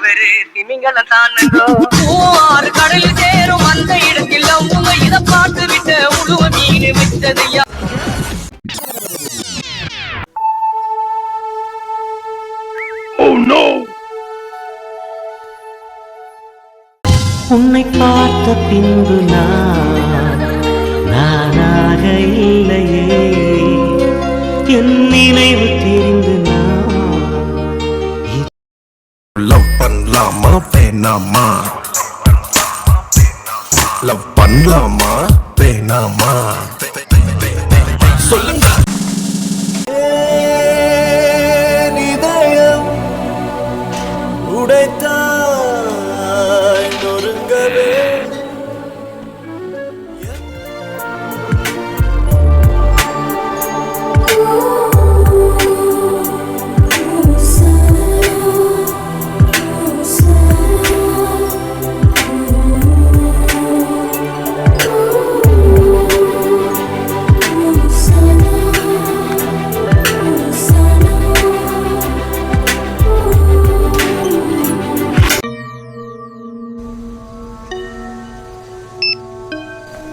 அவரு திமிங்கலம் தானோ ஆறு கடலில் சேரும் அந்த இடத்தில் அவங்க இதை பார்த்து விட்டு உழுவ மீன் வச்சதையா. உன்னை பார்த்த பின்பு நானாக இல்லையே, என் நினைவு தெரிந்து லவ் பண்ணலாமா வேணாமா, லவ் பண்ணலாமா வேணாமா சொல்லுங்க. இதயம் உடைத்தாய் நொறுங்கவே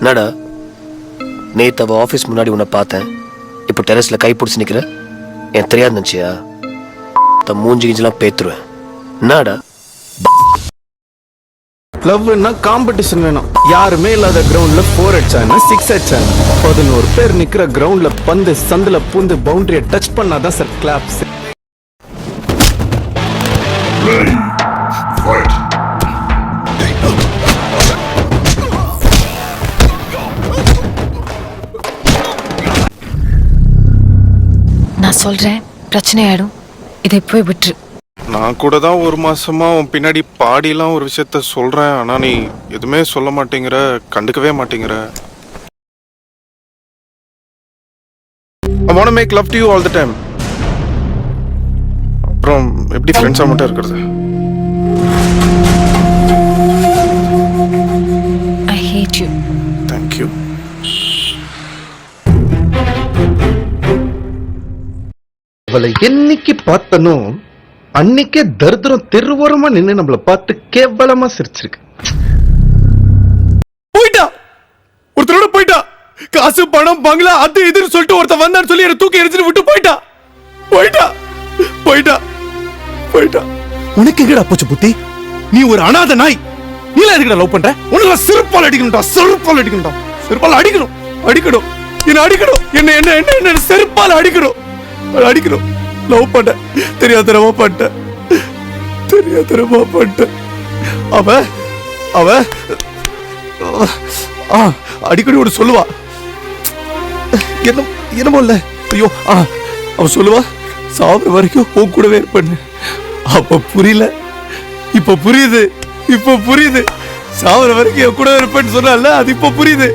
என்னடா நேத்து அவ ஆபீஸ் முன்னாடி உன்னை பார்த்தேன், இப்போ டெரஸ்ல கை பிடிச்சி நிக்கிற. என் தெரியாது நினைச்சியா? மூஞ்சி கிஞ்செல்லாம் பேத்துருவேன். என்னடா லவ்னா காம்படிஷன் வேணும். யாருமே இல்லாத கிரவுண்ட்ல 4 அடிச்சாங்க 6 அடிச்சாங்க. 11 பேர் நிக்கிற கிரவுண்ட்ல பந்து சந்துல பூந்து பவுண்டரியை டச் பண்ணாதான் சார் கிளாப்ஸ். நான் சொல்றேன், பிரச்சனை ஆயிடும். இதை போய் விட்டுரு. நான் கூட தான் 1 மாசமா உன் பின்னாடி பாடிலாம் ஒரு விஷயத்த சொல்றேன், ஆனா நீ எதுவுமே சொல்ல மாட்டேங்கிற, கண்டுக்கவே மாட்டேங்கிற. I want to make love to you all the time. அப்புறம் எப்படி ஃப்ரெண்ட்ஸா மட்டும் இருக்கிறது? I hate you. Thank you. அவளை என்னைக்கு பார்த்தனோ அன்னைக்கே தரித்திரம் தெருவோரமா நின்று நம்மள பார்த்து கேவலமா சிரிச்சிருக்கு. போயிட்டா, ஒருத்தரோட போயிட்டா. காசு பணம் பங்களா அது இதுன்னு சொல்லிட்டு ஒருத்தன் வந்தான்னு சொல்லி என்ன தூக்கி எரிஞ்சிட்டு விட்டு போயிட்டா. போயிட்டா போயிட்டா போயிட்டா. உனக்கு எங்கடா போச்சு புத்தி? நீ ஒரு அனாதை நாய். நீலாம் எதுக்குடா லவ் பண்ற? உனக்கு செருப்பால் அடிக்கணும்டா, செருப்பால் அடிக்கணும்டா, செருப்பால் அடிக்கணும், அடிக்கணும், என்ன அடிக்கணும், என்ன என்ன என்ன என்ன செருப்பால் அடிக்கணும், அடிக்கணும். லவ் பண்ண தெரியாதரமா பண்ண, தெரியாதரமா பண்ண. அவ அவ அடிக்கடி ஒரு சொல்லுவா, என்ன என்னமோ இல்ல, ஐயோ அவ சொல்லுவா, சாப்பிட வரைக்கும் உன் கூடவே இருப்பேன்னு. அப்ப புரியல, இப்ப புரியுது, இப்ப புரியுது. சாவர வரைக்கும் என் கூட இருப்பேன்னு சொன்னால அது இப்ப புரியுது.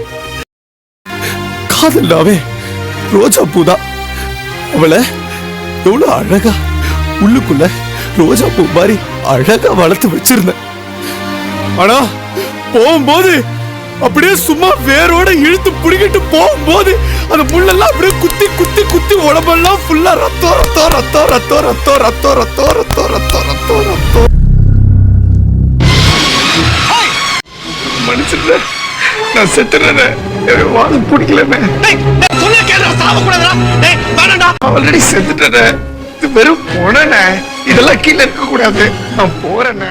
காதல்னாவே ரோஜா பூதான். அவளை எவ்வளவு அழகா உள்ளுக்குள்ள ரோஜா பூ மாதிரி அழகா வளர்த்து வச்சிருந்தேன். ஆனா போகும்போது அப்படியே சும்மா வேரோட இழுத்து புடிக்கிட்டு போகும்போது அந்த முள்ளெல்லாம் அப்படியே குத்தி குத்தி குத்தி உடம்பெல்லாம் ஃபுல்லா ரத்தம் ரத்தம் ரத்தம் ரத்தம் ரத்தம் ரத்தம் ரத்தம் ரத்தம் ரத்தம் ரத்தம் ரத்தம். மனுஷன் நான் செத்துறேன், வாழ பிடிக்கலமே. ஆல்ரெடி செத்துட்டேன், இது வெறும் போனே. இதெல்லாம் கீழே இருக்க கூடாது, நான் போறேன்.